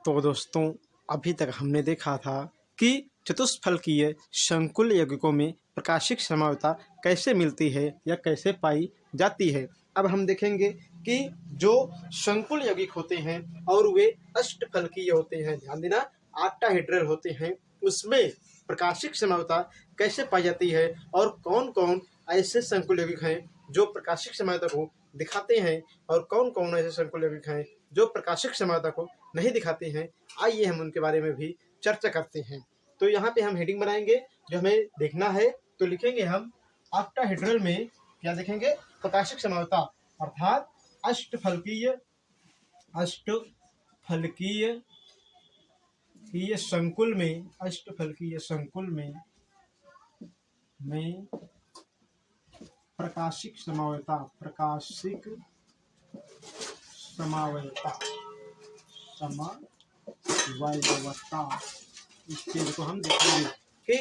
तो दोस्तों, अभी तक हमने देखा था कि चतुष्फलकीय संकुल यौगिकों में प्रकाशिक समरूपता कैसे मिलती है या कैसे पाई जाती है। अब हम देखेंगे कि जो संकुल यौगिक होते हैं और वे अष्टफलकीय होते हैं, ध्यान देना, ऑक्टाहेड्रल होते हैं, उसमें प्रकाशिक समरूपता कैसे पाई जाती है और कौन कौन ऐसे संकुल यौगिक हैं जो प्रकाशिक समरूपता को दिखाते हैं और कौन कौन ऐसे संकुल यौगिक हैं जो प्रकाशिक समरूपता को नहीं दिखाते हैं। आइए हम उनके बारे में भी चर्चा करते हैं। तो यहाँ पे हम हेडिंग बनाएंगे जो हमें देखना है। तो लिखेंगे हम ऑक्टाहेड्रल में क्या देखेंगे, प्रकाशिक समरूपता अर्थात अष्टफलकीय संकुल में अष्टफलकीय संकुल में प्रकाशिक समरूपता इस चीज को हम देखेंगे कि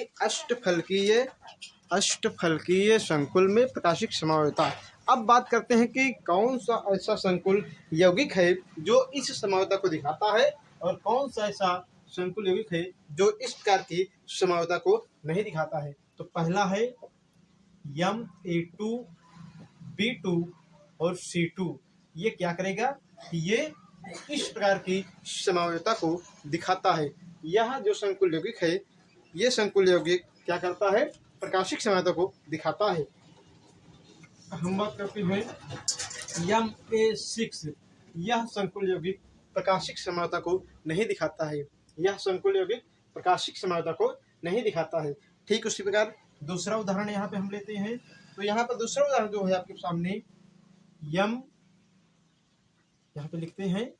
अष्टफलकीय संकुल में प्रकाशिक समरूपता। अब बात करते हैं कि कौन सा ऐसा संकुल यौगिक है जो इस समरूपता को दिखाता है और कौन सा ऐसा संकुल यौगिक है जो इस प्रकार की समरूपता को नहीं दिखाता है। तो पहला है Ma2, B2 और C2। ये क्या करेगा, ये इस प्रकार की समरूपता को दिखाता है। यह जो संकुल यौगिक है, ये संकुल यौगिक क्या करता है, प्रकाशिक समरूपता को दिखाता है। हम बात करते हैं Ma6। यह संकुल यौगिक प्रकाशिक समरूपता को नहीं दिखाता है। यह संकुल यौगिक प्रकाशिक समरूपता को नहीं दिखाता है। ठीक उसी प्रकार दूसरा उदाहरण यहाँ पे हम लेते हैं। तो यहाँ पर दूसरा उदाहरण जो है आपके सामने यम, यहाँ पे लिखते हैं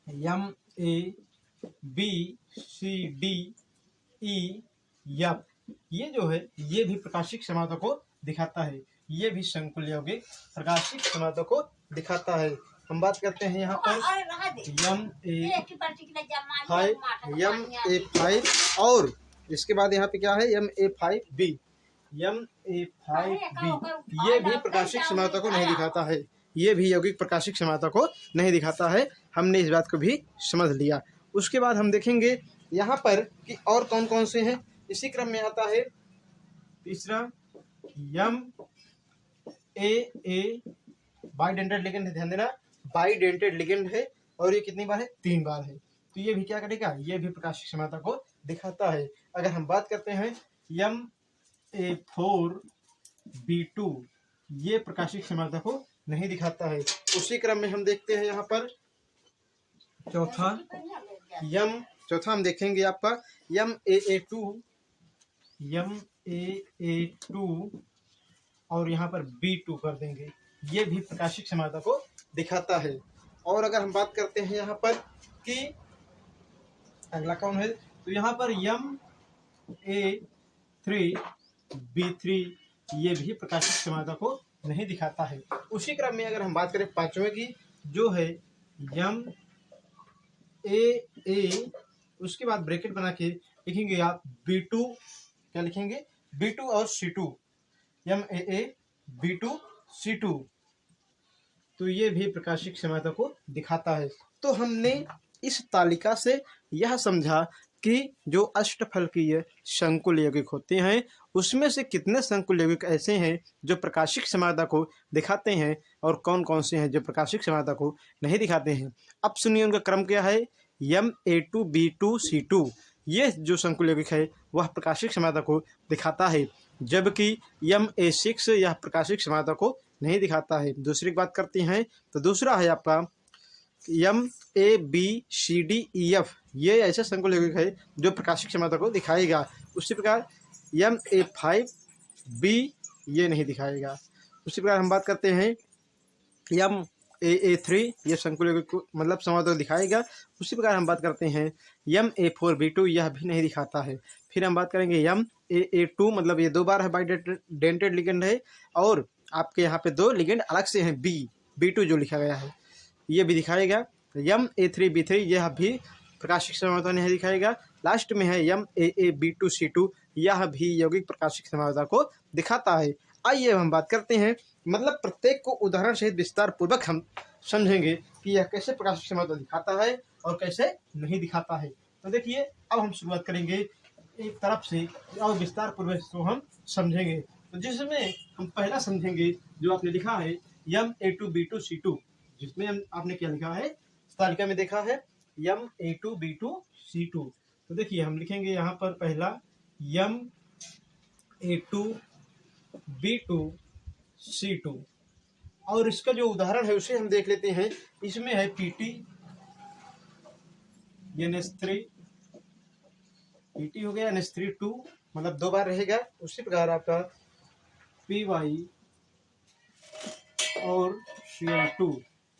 MABCDEF। ये जो है ये भी प्रकाशिक समरूपता को दिखाता है। ये भी संकुल यौगिक प्रकाशिक समरूपता को दिखाता है। हम बात करते हैं यहाँ पर Ma5 और इसके बाद यहाँ पे क्या है Ma5B। ये भी प्रकाशिक समरूपता को नहीं दिखाता है। ये भी यौगिक प्रकाशिक समरूपता को नहीं दिखाता है। हमने इस बात को भी समझ लिया। उसके बाद हम देखेंगे यहाँ पर कि और कौन कौन से हैं। इसी क्रम में आता है तीसरा MAA बाइडेंटेड लिगेंड है। ध्यान देना, बाइडेंटेड लिगेंड है और ये कितनी बार है, 3 बार है। तो ये भी क्या करेगा, ये भी प्रकाशिक समरूपता को दिखाता है। अगर हम बात करते हैं MA4B2, ये प्रकाशिक समरूपता को नहीं दिखाता है। उसी क्रम में हम देखते हैं यहाँ पर चौथा हम देखेंगे आपका MAA2 और यहाँ पर B2 कर देंगे। ये भी प्रकाशिक समरूपता को दिखाता है। और अगर हम बात करते हैं यहाँ पर कि अगला कौन है, तो यहाँ पर MA3B3, ये भी प्रकाशिक समरूपता को नहीं दिखाता है। उसी क्रम में अगर हम बात करें पांचवें की, जो है MAA, उसके बाद ब्रैकेट बना के लिखेंगे आप B2, क्या लिखेंगे, B2 और C2, MAA B2C2। तो ये भी प्रकाशिक समरूपता को दिखाता है। तो हमने इस तालिका से यह समझा कि जो अष्टफलकीय संकुल यौगिक होते हैं उसमें से कितने संकुल यौगिक ऐसे हैं जो प्रकाशिक समरूपता को दिखाते हैं और कौन कौन से हैं जो प्रकाशिक समरूपता को नहीं दिखाते हैं। अब सुनिए उनका क्रम क्या है। Ma2B2C2, ये जो संकुल यौगिक है वह प्रकाशिक समरूपता को दिखाता है, जबकि Ma6 यह प्रकाशिक समरूपता को नहीं दिखाता है। दूसरी बात करते हैं तो दूसरा है आपका MABCDEF, ये ऐसा संकुल यौगिक है जो प्रकाशिक समरूपता को दिखाएगा। उसी प्रकार MA5B ये नहीं दिखाएगा। उसी प्रकार हम बात करते हैं MAA3, ये संकुल यौगिक को मतलब समरूपता दिखाएगा। उसी प्रकार हम बात करते हैं MA4B2, यह भी नहीं दिखाता है। फिर हम बात करेंगे MAA2, मतलब ये 2 बार है बाइडेंटेड लिगेंड है और आपके यहाँ पे 2 लिगेंड अलग से हैं, B2 जो लिखा गया है ये भी दिखाएगा। MA3B3, यह भी प्रकाशिक समरूपता नहीं दिखाएगा। लास्ट में है MAAB2C2, यह भी यौगिक प्रकाशिक समरूपता को दिखाता है। आइए हम बात करते हैं, मतलब प्रत्येक को उदाहरण सहित विस्तार पूर्वक हम समझेंगे कि यह कैसे प्रकाशिक समानता दिखाता है और कैसे नहीं दिखाता है। तो देखिए अब हम शुरुआत करेंगे एक तरफ से और विस्तार पूर्वक इसको हम समझेंगे। तो जिसमें हम पहला समझेंगे जो आपने लिखा है M A2B2C2, जिसमें हम आपने क्या लिखा है तालिका में देखा है M A2B2C2। तो देखिए हम लिखेंगे यहाँ पर पहला M A2B2C2 और इसका जो उदाहरण है उसे हम देख लेते हैं। इसमें है PT NH3, PT हो गया NH3 2 मतलब 2 बार रहेगा। उसी प्रकार आपका PY और Cl2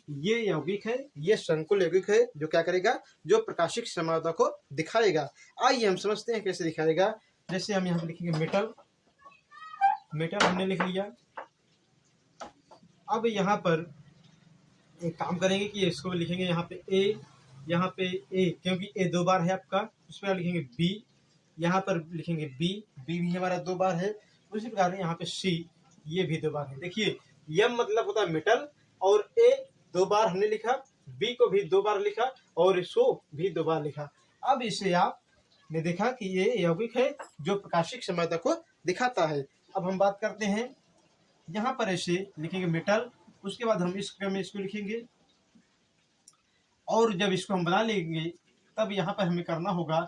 ये यौगिक है, ये संकुल यौगिक है जो क्या करेगा, जो प्रकाशिक समानता को दिखाएगा। आइए हम समझते हैं कैसे दिखाएगा। जैसे हम यहाँ पे लिखेंगे मेटल हमने लिख लिया। अब यहाँ पर एक काम करेंगे कि इसको लिखेंगे यहाँ पे A, क्योंकि A 2 बार है आपका, उस पर लिखेंगे B, यहाँ पर लिखेंगे B भी हमारा 2 बार है। उसी प्रकार यहाँ पे C ये भी 2 बार है। देखिए M मतलब होता है मेटल और A 2 बार हमने लिखा, B को भी 2 बार लिखा और इसको भी 2 बार लिखा। अब इसे आपने देखा कि ये यौगिक है जो प्रकाशिक समानता को दिखाता है। अब हम बात करते हैं यहाँ पर ऐसे लिखेंगे मेटल, उसके बाद हम इस क्रम में इसको लिखेंगे और जब इसको हम बना लेंगे तब यहाँ पर हमें करना होगा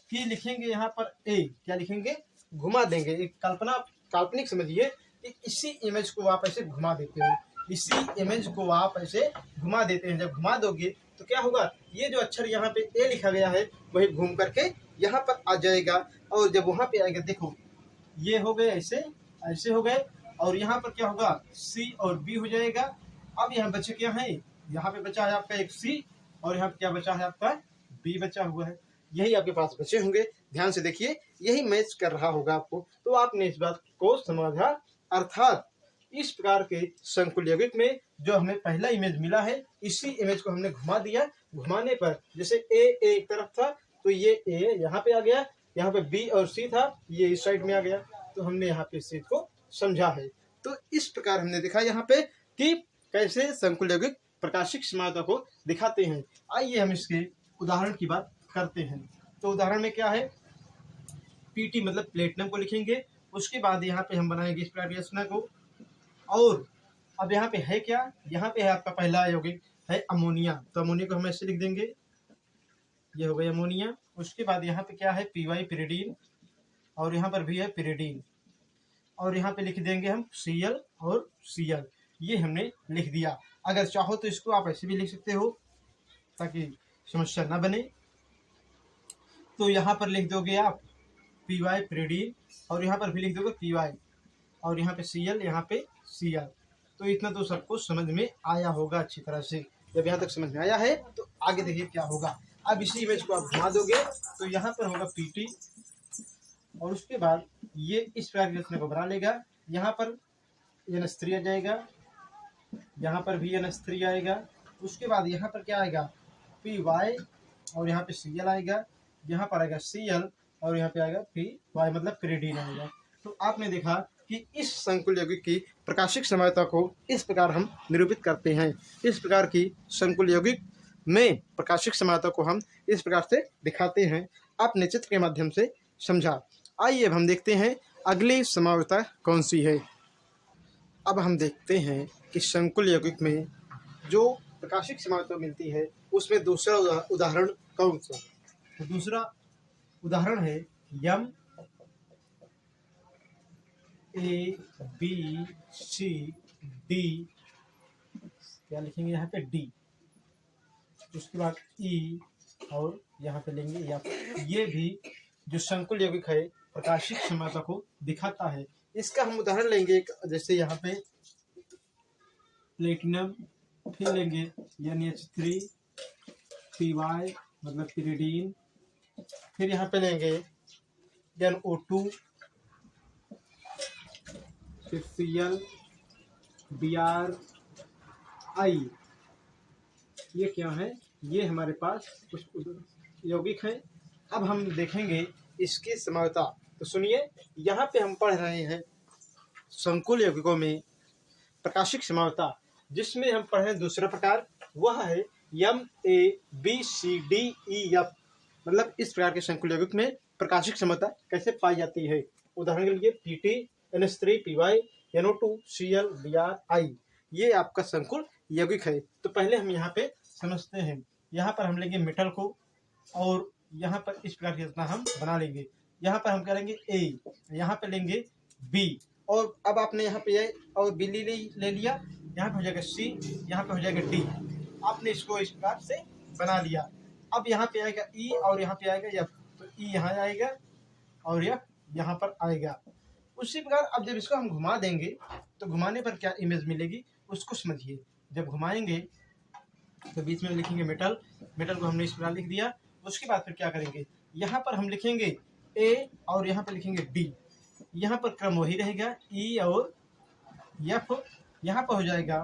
कि लिखेंगे यहाँ पर A, क्या लिखेंगे, घुमा देंगे। एक काल्पनिक समझिए कि इसी इमेज को आप ऐसे घुमा देते हो, इसी इमेज को आप ऐसे घुमा देते हैं। जब घुमा दोगे तो क्या होगा, ये जो अक्षर यहाँ पे A लिखा गया है वही घूम करके यहाँ पर आ जाएगा और जब वहाँ पे आएगा देखो ये हो गए ऐसे हो गए और यहाँ पर क्या होगा C और B हो जाएगा। अब यहाँ बचे क्या है, यहाँ पे बचा है आपका एक C और यहाँ पे क्या बचा है आपका B बचा हुआ है। यही आपके पास बचे होंगे, ध्यान से देखिए यही मैच कर रहा होगा आपको। तो आपने इस बात को समझा, अर्थात इस प्रकार के संकुल यौगिक में जो हमें पहला इमेज मिला है इसी इमेज को हमने घुमा दिया। घुमाने पर जैसे A एक तरफ था तो ये A यहाँ पे आ गया, यहाँ पे B और C था ये इस साइड में आ गया। तो हमने यहाँ पे इस चीज को समझा है। तो इस प्रकार हमने देखा यहाँ पे कि कैसे संकुल यौगिक प्रकाशिक समानता को दिखाते हैं। आइए हम इसके उदाहरण की बात करते हैं। तो उदाहरण में क्या है, PT मतलब प्लेटिनम को लिखेंगे, उसके बाद यहाँ पे हम बनाएंगे इस प्रकार की रचना को। और अब यहाँ पे है क्या, यहाँ पे है आपका पहला यौगिक है अमोनिया, तो अमोनिया को हम ऐसे लिख देंगे, ये हो गया अमोनिया। उसके बाद यहाँ पे क्या है PY पिरिडीन और यहाँ पर भी है पिरिडीन और यहाँ पे लिख देंगे हम Cl और Cl, ये हमने लिख दिया। अगर चाहो तो इसको आप ऐसे भी लिख सकते हो ताकि समस्या ना बने। तो यहाँ पर लिख दोगे आप PY पिरिडीन और यहाँ पर भी लिख दोगे PY और यहाँ पे Cl, यहाँ पे Cl। तो इतना तो सबको समझ में आया होगा अच्छी तरह से। जब यहाँ तक समझ में आया है तो आगे देखिए क्या होगा। अब इसी इमेज को आप घुमा दोगे तो यहाँ पर होगा PT और उसके बाद ये इस प्रकार की रचना को बना लेगा। यहाँ पर NH3 आ जाएगा, यहाँ पर भी NH3 आएगा। उसके बाद यहाँ पर क्या आएगा PY और यहाँ पे Cl आएगा, यहाँ पर आएगा Cl और यहाँ पे आएगा PY मतलब पिरिडीन आएगा। तो आपने देखा कि इस संकुल यौगिक की प्रकाशिक समानता को इस प्रकार हम निरूपित करते हैं। इस प्रकार की संकुल यौगिक में प्रकाशिक समानता को हम इस प्रकार से दिखाते हैं। आपने चित्र के माध्यम से समझा। आइए अब हम देखते हैं अगली समानता कौन सी है। अब हम देखते हैं कि संकुल यौगिक में जो प्रकाशिक समानता मिलती है उसमें दूसरा उदाहरण कौन सा। तो दूसरा उदाहरण है MABCD, क्या लिखेंगे यहाँ पे D, उसके बाद E और यहाँ पे लेंगे या ये भी जो संकुल यौगिक है प्रकाशिक समानता को दिखाता है। इसका हम उदाहरण लेंगे, जैसे यहाँ पे प्लेटिनम, फिर लेंगे NH3, PY मतलब पिरिडीन, फिर यहाँ पे लेंगे NO2, फिर Cl, BrI। ये क्या है, ये हमारे पास कुछ यौगिक है। अब हम देखेंगे इसकी समानता। तो सुनिए, यहाँ पे हम पढ़ रहे हैं संकुल यौगिकों में प्रकाशिक समानता, जिसमें हम पढ़ रहे हैं दूसरा प्रकार, वह है MABCDEF, मतलब इस प्रकार के संकुल यौगिक में प्रकाशिक क्षमता कैसे पाई जाती है। उदाहरण के लिए PT, NH3, PY, NO2, Cl, Br, I, ये आपका संकुल यौगिक है। तो पहले हम यहाँ पे समझते हैं। यहाँ पर हम लेंगे मेटल को और यहाँ पर इस प्रकार की रचना हम बना लेंगे। यहाँ पर हम करेंगे A, यहाँ पे लेंगे B, और अब आपने यहाँ पे A और B ले लिया, यहाँ पे हो जाएगा C, यहाँ पे हो जाएगा D। आपने इसको इस प्रकार से बना लिया। अब यहाँ पे आएगा E और यहाँ पे आएगा F, तो E यहाँ आएगा और F यहाँ पर आएगा। उसी प्रकार अब जब इसको हम घुमा देंगे तो घुमाने पर क्या इमेज मिलेगी उसको समझिए। जब घुमाएंगे तो बीच में लिखेंगे मेटल, मेटल को हमने इस प्रकार लिख दिया। उसके बाद फिर क्या करेंगे, यहाँ पर हम लिखेंगे A और यहाँ पर लिखेंगे D। यहाँ पर क्रम वही रहेगा, E और F, यहाँ पर हो जाएगा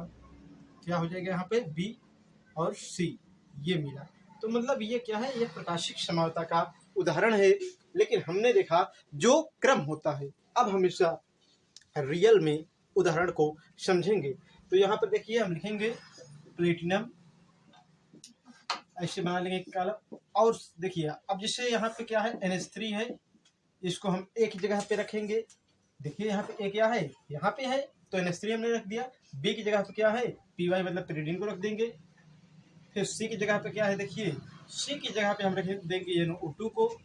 क्या हो जाएगा, यहाँ पे B और C, ये मिला। तो मतलब ये क्या है, ये प्रकाशिक समता का उदाहरण है, लेकिन हमने देखा जो क्रम होता है। अब हम इसका रियल में उदाहरण को समझेंगे। तो यहाँ पर देखिए हम लिखेंगे प्लेटिनम, ऐसे बना लेंगे कॉलम। और देखिए अब जैसे यहाँ पे क्या है, NH3 है, इसको हम एक ही जगह पे रखेंगे। देखिए यहाँ पे A क्या है, यहाँ पे है, तो NH3 हमने रख दिया। B की जगह पे क्या है, PY मतलब pyridine को रख देंगे। फिर C की जगह पे क्या है, देखिए C की जगह पे हम रख देंगे NO2 को,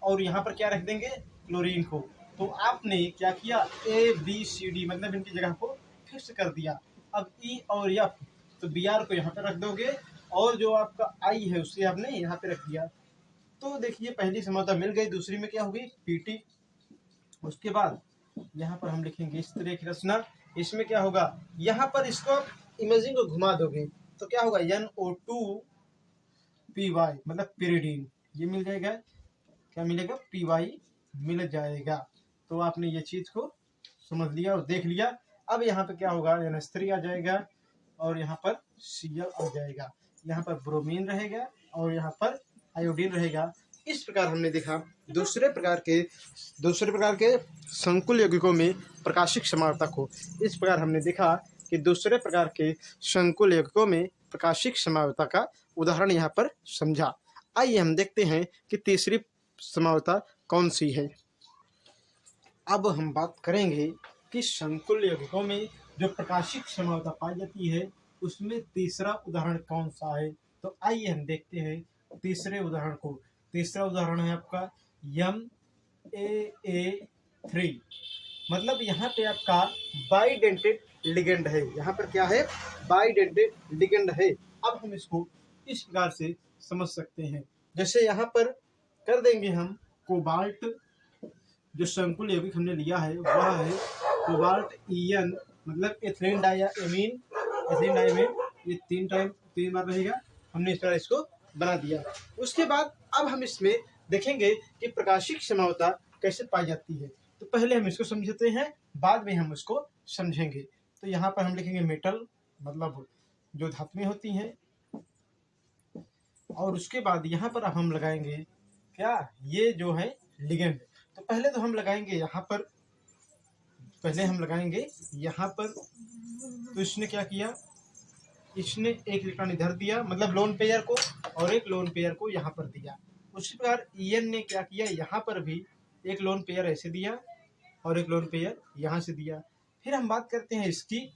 और यहाँ पर क्या रख देंगे, क्लोरीन को। तो आपने क्या किया, ABCD मतलब इनकी जगह को फिक्स कर दिया। अब E और F, तो Br को यहाँ पे रख दोगे, और जो आपका I है उससे आपने यहाँ पे रख दिया। तो देखिए पहली समता मिल गई। दूसरी में क्या होगी, PT। उसके बाद यहाँ पर हम लिखेंगे इस तरह की रचना। इसमें क्या होगा, यहाँ पर इसको आप इमेजिंग को घुमा दोगे तो क्या होगा, NO2 PY मतलब pyridine, ये मिल जाएगा। क्या मिलेगा, PY मिल जाएगा। तो आपने ये चीज को समझ लिया और देख लिया। अब यहाँ पे क्या होगा, NH3 आ जाएगा और यहाँ पर Cl आ जाएगा। यहाँ पर ब्रोमीन रहेगा और यहाँ पर आयोडीन रहेगा। इस प्रकार हमने देखा दूसरे प्रकार के संकुल यौगिकों में प्रकाशिक समानता को। इस प्रकार हमने देखा कि दूसरे प्रकार के संकुल यौगिकों में प्रकाशिक समानता का उदाहरण यहाँ पर समझा। आइए हम देखते हैं कि तीसरी समानता कौन सी है। अब हम बात करेंगे कि संकुल यौगिकों में जो प्रकाशिक समानता पाई जाती है उसमें तीसरा उदाहरण कौन सा है। तो आइए हम देखते हैं तीसरे उदाहरण को। तीसरा उदाहरण है आपका MAA3, मतलब यहाँ पे आपका बाइडेंटेड लिगेंड है। यहाँ पर क्या है, बाइडेंटेड लिगेंड है। अब हम इसको इस प्रकार से समझ सकते हैं, जैसे यहाँ पर कर देंगे हम कोबाल्ट, जो संकुल यौगिक हमने लिया है वह है कोबाल्ट EN, मतलब एथिलीन डायमीन, ये तीन बार रहेगा। हमने इस तरह इसको बना दिया। उसके बाद अब हम इसमें देखेंगे कि प्रकाशिक समानता कैसे पाई जाती है। तो पहले हम इसको समझते हैं, बाद में हम उसको समझेंगे। तो यहाँ पर हम लिखेंगे मेटल, मतलब जो धातुएं होती हैं, और उसके बाद यहाँ पर हम लगाएंगे क्या, ये जो है लिगेंड। तो पहले तो हम लगाएंगे यहाँ पर, तो इसने क्या किया, इसने एक इलेक्ट्रॉन इधर दिया, मतलब लोन पेयर को, और एक लोन पेयर को यहाँ पर दिया। उसी प्रकार EN ने क्या किया, यहाँ पर भी एक लोन पेयर ऐसे दिया और एक लोन पेयर यहाँ से दिया। फिर हम बात करते हैं इसकी।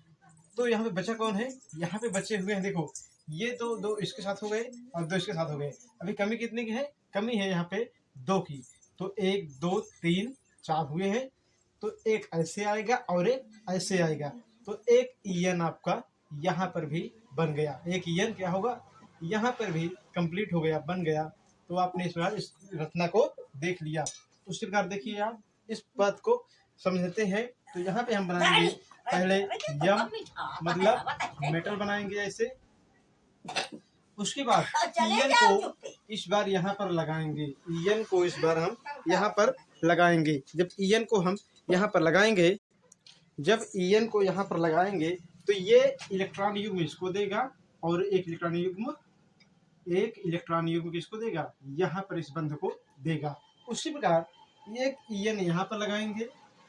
तो यहाँ पे बचा कौन है, यहाँ पे बचे हुए हैं, देखो ये दो इसके साथ हो गए और दो इसके साथ हो गए। अभी कमी कितने की है, कमी है यहाँ पे 2 की। तो 1 2 3 4 हुए हैं। तो एक ऐसे आएगा और एक ऐसे आएगा। तो एक EN आपका यहाँ पर भी बन गया। एक EN क्या होगा, यहाँ पर भी कंप्लीट हो गया, बन गया। तो आपने इस रचना को देख लिया। उसी प्रकार देखिए आप इस बात को समझते हैं। तो यहाँ पे हम बनाएंगे पहले यम, मतलब मेटल बनाएंगे ऐसे। उसके बाद EN को इस बार यहाँ पर लगाएंगे, EN को इस बार हम यहाँ पर लगाएंगे। जब EN को हम यहाँ पर लगाएंगे, तो ये इलेक्ट्रॉन युग्म इसको देगा और एक इलेक्ट्रॉन युग्म किसको देगा, यहाँ पर इस बंध को देगा। उसी प्रकार एक EN यहाँ पर लगाएंगे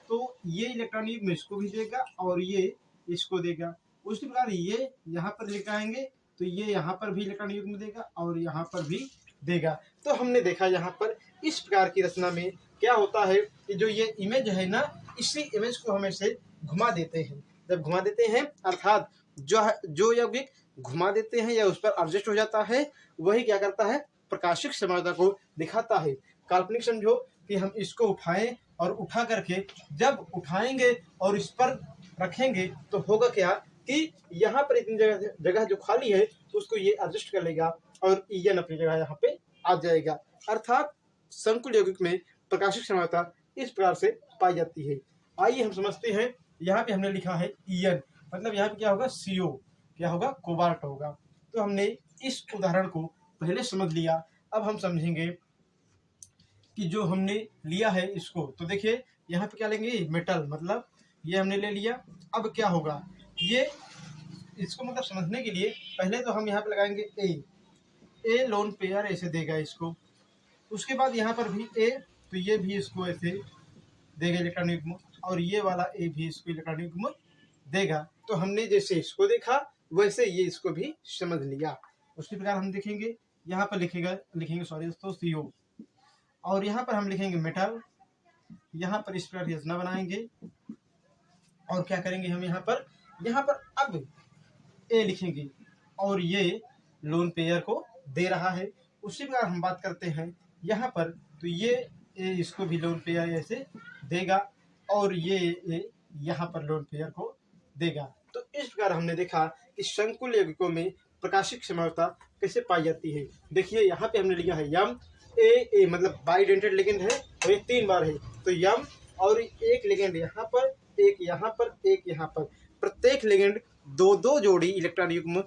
तो ये इलेक्ट्रॉन युग्म इसको भी देगा और ये इसको देगा। उसी प्रकार ये यहाँ पर लगाएंगे तो ये यहाँ पर भी इलेक्ट्रॉन युग्म देगा और यहाँ पर भी देगा। तो हमने देखा यहाँ पर इस प्रकार की रचना में क्या होता है कि जो ये इमेज है ना, इसी इमेज को हम ऐसे घुमा देते हैं। जब घुमा देते हैं अर्थात जो यौगिक घुमा देते हैं या उस पर एडजस्ट हो जाता है, वही क्या करता है, प्रकाशिक समानता को दिखाता है। काल्पनिक समझो कि हम इसको उठाएं और उठा करके जब उठाएंगे और इस पर रखेंगे तो होगा क्या कि यहाँ पर इतनी जगह जो खाली है उसको ये एडजस्ट कर लेगा और ईएन अपनी जगह यहाँ पे आ जाएगा। अर्थात संकुल यौगिक में प्रकाशिक समानता इस प्रकार से पाई जाती है। आइए हम समझते हैं। यहाँ पे हमने लिखा है ईएन, मतलब यहाँ पे क्या होगा, CO, क्या होगा, कोबाल्ट होगा। तो हमने इस उदाहरण को पहले समझ लिया। अब हम समझेंगे कि जो हमने लिया है इसको, तो देखिए यहाँ पे क्या लेंगे, मेटल, मतलब ये हमने ले लिया। अब क्या होगा, ये इसको मतलब समझने के लिए पहले तो हम यहाँ पे लगाएंगे ए लोन पेयर ऐसे देगा इसको। उसके बाद यहाँ पर भी ए, तो ये भी इसको ऐसे देगा इलेक्ट्रॉन युग्म, और ये वाला ए भी इसको इलेक्ट्रॉन युग्म देगा। तो हमने जैसे इसको देखा वैसे ये इसको भी समझ लिया। उसी प्रकार हम देखेंगे, यहाँ पर लिखेंगे सॉरी दोस्तों CO, और यहाँ पर हम लिखेंगे मेटल। यहाँ पर इस प्रकार रचना बनाएंगे और क्या करेंगे हम यहाँ पर अब ए लिखेंगे और ये लोन पेयर को दे रहा है। उसी प्रकार हम बात करते हैं यहाँ पर, तो ये ए इसको भी लोन पेयर ऐसे देगा और ये ए यहाँ पर लोन पेयर को देगा। तो इस प्रकार हमने देखा कि संकुल यौगिकों में प्रकाशिक समानता कैसे पाई जाती है। देखिए यहाँ पे हमने लिखा है यम ए मतलब बाइडेंटेड लिगेंड है और ये 3 बार है, तो यम और एक लिगेंड यहाँ पर, एक यहाँ पर, एक यहाँ पर, प्रत्येक लिगेंड 2-2 जोड़ी इलेक्ट्रॉन युग्म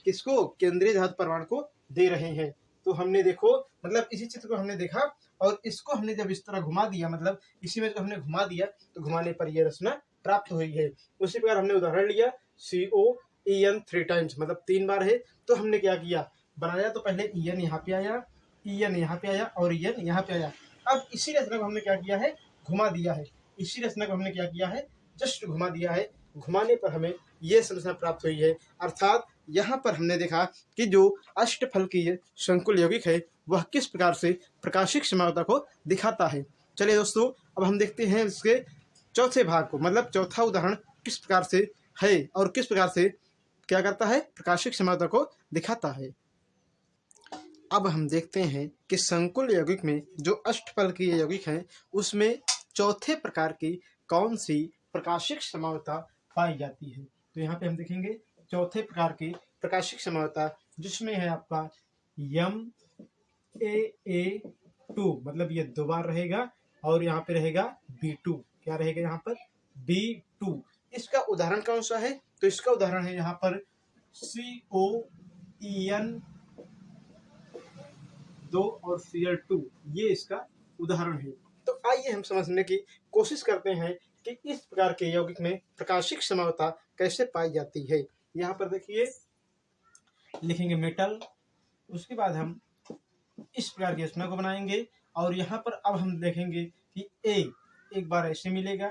किसको, केंद्रीय धातु परमाणु को दे रहे हैं। तो हमने देखो मतलब इसी चित्र को हमने देखा और इसको हमने जब इस तरह घुमा दिया, मतलब इसी में हमने घुमा दिया, तो घुमाने पर यह रचना प्राप्त हुई है। उसी प्रकार हमने उदाहरण लिया COEN 3 टाइम्स, मतलब 3 बार है। तो हमने क्या किया, बनाया तो पहले EN यहाँ पे आया, EN यहाँ पे आया और EN यहाँ पे आया। अब इसी रचना को हमने क्या किया है, घुमा दिया है। इसी रचना को हमने क्या किया है, जस्ट घुमा दिया है। घुमाने पर हमें यह संरचना प्राप्त हुई है। अर्थात यहाँ पर हमने देखा कि जो अष्टफलकीय संकुल यौगिक है वह किस प्रकार से प्रकाशिक समानता को दिखाता है। चलिए दोस्तों, अब हम देखते हैं इसके चौथे भाग को, मतलब चौथा उदाहरण किस प्रकार से है और किस प्रकार से क्या करता है, प्रकाशिक समानता को दिखाता है। अब हम देखते हैं कि संकुल यौगिक में जो अष्टफलकीय यौगिक हैं उसमें चौथे प्रकार की कौन सी प्रकाशिक समानता पाई जाती है। तो यहाँ पे हम देखेंगे चौथे प्रकार की प्रकाशिक समानता, जिसमें है आपका MAA2, मतलब ये 2 बार रहेगा और यहाँ पे रहेगा B2, क्या रहेगा यहाँ पर, B2। इसका उदाहरण कौन सा है, तो इसका उदाहरण है यहाँ पर COEN 2 और Cl2, ये इसका उदाहरण है। तो आइए हम समझने की कोशिश करते हैं कि इस प्रकार के यौगिक में प्रकाशिक समानता कैसे पाई जाती है। यहाँ पर देखिए लिखेंगे मेटल, उसके बाद हम इस प्रकार की रचना को बनाएंगे और यहाँ पर अब हम देखेंगे कि ए एक बार ऐसे मिलेगा,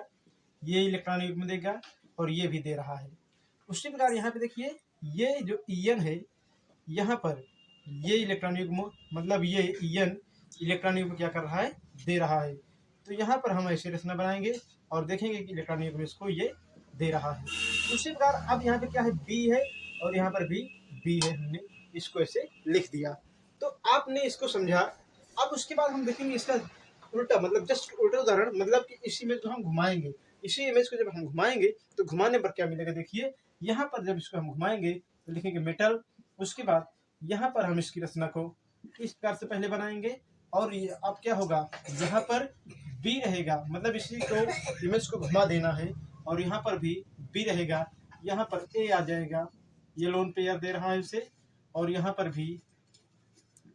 ये इलेक्ट्रॉन युग्म देगा और ये भी दे रहा है। उसी प्रकार यहाँ पे देखिए ये जो EN है, यहाँ पर ये इलेक्ट्रॉन युग्म, मतलब ये EN इलेक्ट्रॉन युग्म क्या कर रहा है, दे रहा है। तो यहाँ पर हम ऐसी रचना बनाएंगे और देखेंगे कि इलेक्ट्रॉन युग्म इसको ये दे रहा है। उसी प्रकार अब यहाँ पे क्या है, B है और यहाँ पर भी B है, हमने इसको ऐसे लिख दिया। तो आपने इसको समझा। अब उसके बाद हम देखेंगे इसका उल्टा, मतलब जस्ट उल्टा उदाहरण, मतलब कि इसी इमेज को हम घुमाएंगे। इसी इमेज को जब हम घुमाएंगे तो घुमाने पर क्या मिलेगा, देखिए यहाँ पर जब इसको हम घुमाएंगे तो लिखेंगे मेटल। उसके बाद यहाँ पर हम इसकी रचना को इस प्रकार से पहले बनाएंगे और ये अब क्या होगा, यहाँ पर B रहेगा, मतलब इसी को इमेज को घुमा देना है और यहाँ पर भी B रहेगा, यहाँ पर A आ जाएगा, ये लोन पेयर दे रहा है इसे, और यहाँ पर भी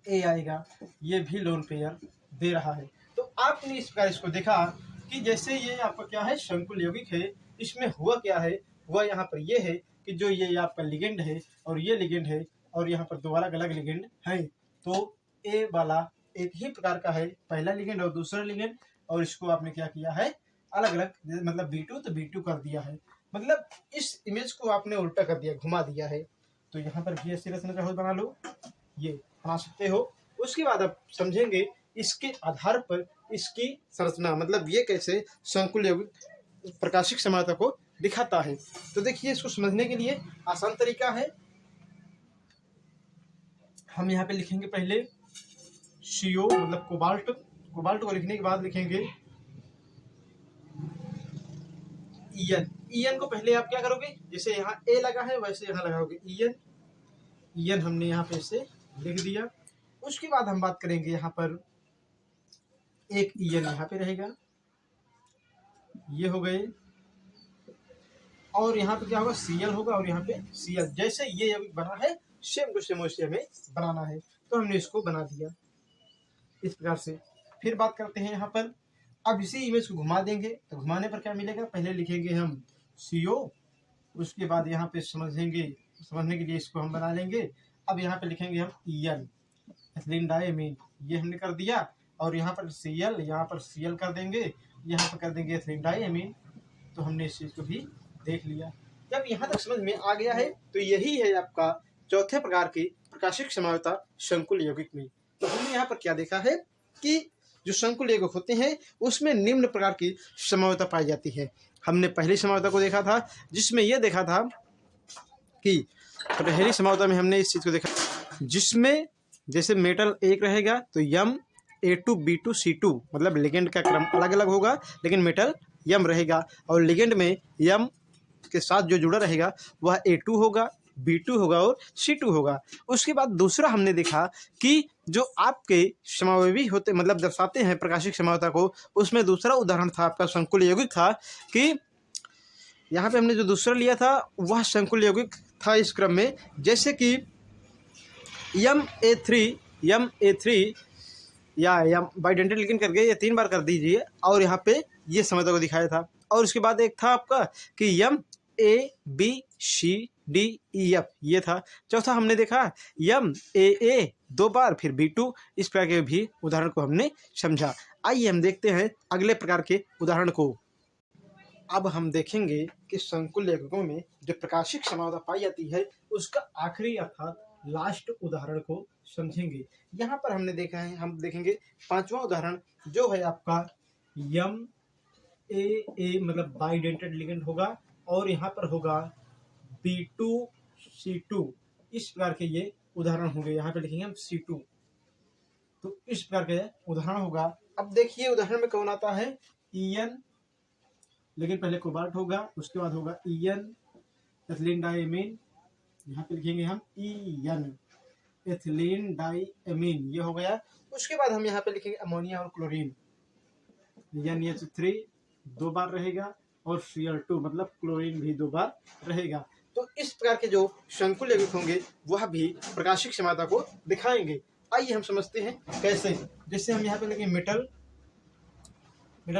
A आएगा, ये भी लोन पेयर दे रहा है। तो आपने इस प्रकार इसको देखा कि जैसे ये आपका क्या है, संकुल यौगिक है। इसमें हुआ क्या है, हुआ यहाँ पर ये है कि जो ये आपका लिगेंड है और ये लिगेंड है और यहाँ पर 2 अलग अलग लिगेंड है। तो ए वाला एक ही प्रकार का है, पहला लिगेंड और दूसरा लिगेंड, और इसको आपने क्या किया है, अलग अलग, मतलब B2 तो B2 कर दिया है, मतलब इस इमेज को आपने उल्टा कर दिया, घुमा दिया है। तो यहाँ पर भी ऐसी रचना चाहो बना लो, ये बना सकते हो। उसके बाद आप समझेंगे इसके आधार पर इसकी संरचना, मतलब ये कैसे संकुल यौगिक प्रकाशिक समानता को दिखाता है। तो देखिए, इसको समझने के लिए आसान तरीका है। हम यहाँ पे लिखेंगे पहले CO मतलब कोबाल्ट। कोबाल्ट को लिखने के बाद लिखेंगे EN। EN को पहले आप क्या करोगे, जैसे यहाँ A लगा है वैसे यहाँ लगाओगे EN। EN हमने यहाँ पे इसे लिख दिया। उसके बाद हम बात करेंगे यहाँ पर एक EN यहाँ पे रहेगा, ये हो गए। और यहाँ पे क्या होगा, Cl होगा और यहाँ पे Cl। जैसे ये यौगिक बना है सेम टू सेम वैसे हमें बनाना है, तो हमने इसको बना दिया इस प्रकार से। फिर बात करते हैं यहाँ पर, अब इसी इमेज को घुमा देंगे तो घुमाने पर क्या मिलेगा, पहले लिखेंगे हम CO, उसके बाद यहाँ पे समझने के लिए इसको हम बना लेंगे। अब यहाँ पे लिखेंगे हम EN, एथिलीन डाइमीन, ये हमने कर दिया। और यहाँ पर Cl, यहाँ पर Cl कर देंगे, यहाँ पर कर देंगे एथिलीन डाइमीन। तो हमने इस चीज को भी देख लिया। जब यहाँ तक समझ में आ गया है तो यही है आपका चौथे प्रकार की प्रकाशिक समावता संकुल यौगिक में। तो हमने यहाँ पर क्या देखा है कि जो संकुल यौगिक होते हैं उसमें निम्न प्रकार की समावता पाई जाती है। हमने पहली समावता को देखा था जिसमें यह देखा था कि पहली समावता में हमने इस चीज को देखा जिसमें जैसे मेटल एक रहेगा तो यम A2 B2 C2, मतलब लिगेंड का क्रम अलग अलग होगा लेकिन मेटल यम रहेगा। और लिगेंड में यम के साथ जो जुड़ा रहेगा वह A2 होगा, B2 होगा और C2 होगा। उसके बाद दूसरा हमने देखा कि जो आपके समावयवी होते मतलब दर्शाते हैं प्रकाशिक समावता को, उसमें दूसरा उदाहरण था आपका संकुल यौगिक था कि यहाँ पे हमने जो दूसरा लिया था वह संकुल यौगिक था इस क्रम में, जैसे कि MA3 या बाइडेंटेड लिगेंड करके ये 3 बार कर दीजिए और यहाँ पे ये समावता को दिखाया था। और उसके बाद एक था आपका कि MABCDEF, ये था। चौथा हमने देखा MAA 2 बार फिर B2, इस प्रकार के भी उदाहरण को हमने समझा। आइए हम देखते हैं अगले प्रकार के उदाहरण को। अब हम देखेंगे कि संकुल यौगिकों में जो प्रकाशिक समावता पाई जाती है उसका आखिरी अर्थात लास्ट उदाहरण को समझेंगे। यहाँ पर हमने देखा है, हम देखेंगे 5वां उदाहरण जो है आपका MAA मतलब बाइडेंटेड लिगेंड होगा और यहाँ पर होगा B2C2, इस प्रकार के ये उदाहरण होंगे। यहाँ पे लिखेंगे हम C2, तो इस प्रकार के उदाहरण होगा। अब देखिए उदाहरण में कौन आता है, EN, लेकिन पहले कोबाल्ट होगा, उसके बाद होगा EN एथिलीन डाइमीन, यहाँ पे लिखेंगे हम EN एथिलीन डाइमीन, ये हो गया। उसके बाद हम यहाँ पे लिखेंगे अमोनिया और क्लोरीन, NH3 2 बार रहेगा और Cl2 मतलब क्लोरीन भी 2 बार रहेगा। तो इस प्रकार के जो संकुल यौगिक होंगे वह भी प्रकाशिक समावता को दिखाएंगे। आइए हम समझते हैं कैसे। जैसे हम यहाँ पे लिखेंगे मेटल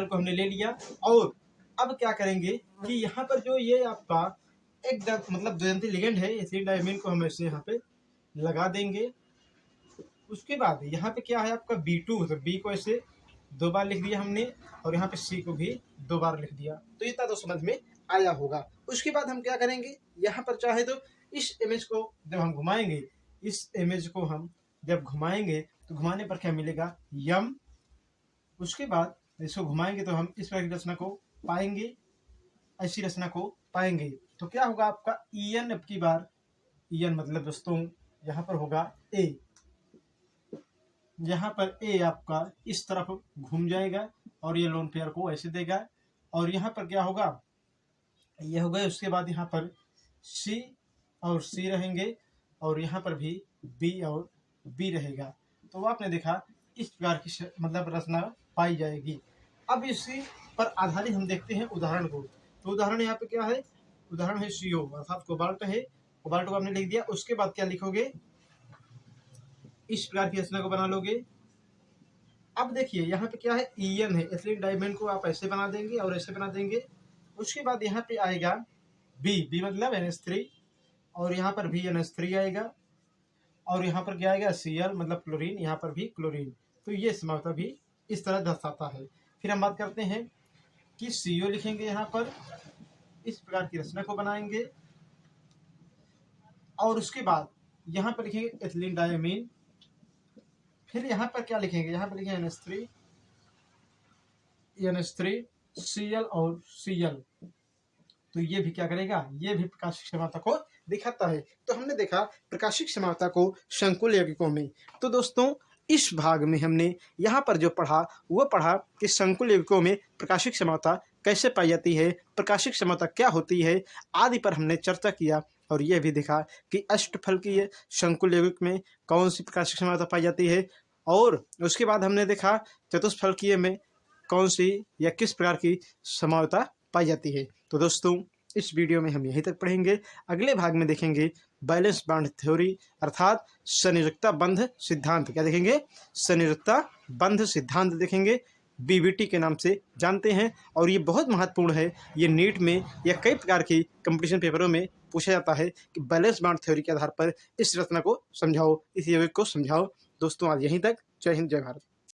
को हमने ले लिया और अब क्या करेंगे कि यहाँ पर जो ये आपका एक मतलब द्वैधांती लिगेंड है एथिलीन डाइमीन को हम ऐसे यहाँ पे लगा देंगे। उसके बाद यहाँ पे क्या है आपका B2, तो B को ऐसे 2 बार लिख दिया हमने और यहाँ पे C को भी 2 बार लिख दिया। तो इतना तो समझ में आया होगा। उसके बाद हम क्या करेंगे, यहाँ पर चाहे तो इस इमेज को जब हम घुमाएंगे, इस इमेज को हम जब घुमाएंगे तो घुमाने पर क्या मिलेगा, यम। उसके बाद इसको घुमाएंगे तो हम इस प्रकार की रचना को पाएंगे, ऐसी रचना को पाएंगे। तो क्या होगा आपका EN, अब की बार EN मतलब दोस्तों यहाँ पर होगा A, यहाँ पर A आपका इस तरफ घूम जाएगा और ये लोन पेयर को ऐसे देगा और यहाँ पर क्या होगा, ये हो गए। उसके बाद यहाँ पर C और C रहेंगे और यहाँ पर भी B और B रहेगा। तो आपने देखा इस प्रकार की मतलब रचना पाई जाएगी। अब इसी पर आधारित हम देखते हैं उदाहरण को। तो उदाहरण यहाँ पे क्या है, उदाहरण है CO अर्थात कोबाल्ट है, कोबाल्ट को आपने लिख दिया। उसके बाद क्या लिखोगे, इस प्रकार की रचना को बना लोगे। अब देखिए यहाँ पे क्या है, EN है, एथिलीन डाइमीन को आप ऐसे बना देंगे और ऐसे बना देंगे। उसके बाद यहाँ पे आएगा B मतलब NH3 और यहाँ पर भी NH3 आएगा और यहाँ पर क्या आएगा Cl मतलब क्लोरीन, यहाँ पर भी क्लोरीन। तो ये समावता भी इस तरह दर्शाता है। फिर हम बात करते हैं कि CO लिखेंगे, यहाँ पर इस प्रकार की रचना को बनाएंगे। और उसके बाद यहाँ पर लिखेंगे एथिलीन डायमीन, फिर यहाँ पर क्या लिखेंगे, यहाँ पर लिखेंगे NH3 Cl और Cl। तो ये भी क्या करेगा, ये भी प्रकाशिक क्षमता को दिखाता है। तो हमने देखा प्रकाशिक क्षमता को संकुल यौगिकों में। तो दोस्तों इस भाग में हमने यहाँ पर जो पढ़ा वो पढ़ा कि संकुल यौगिकों में प्रकाशिक क्षमता कैसे पाई जाती है, प्रकाशिक क्षमता क्या होती है आदि पर हमने चर्चा किया। और यह भी देखा कि अष्टफलकीय संकुल यौगिक में कौन सी प्रकाशिक क्षमता पाई जाती है, और उसके बाद हमने देखा चतुष्फलकीय में कौन सी या किस प्रकार की संभाव्यता पाई जाती है। तो दोस्तों इस वीडियो में हम यहीं तक पढ़ेंगे। अगले भाग में देखेंगे बैलेंस बॉन्ड थ्योरी अर्थात संयोजकता बंध सिद्धांत। क्या देखेंगे, संयोजकता बंध सिद्धांत देखेंगे, BBT के नाम से जानते हैं। और ये बहुत महत्वपूर्ण है, ये नीट में या कई प्रकार की कंपटीशन पेपरों में पूछा जाता है कि बैलेंस बॉन्ड थ्योरी के आधार पर इस रचना को समझाओ, इस यौगिक को समझाओ। दोस्तों आज यहीं तक। जय हिंद, जय भारत।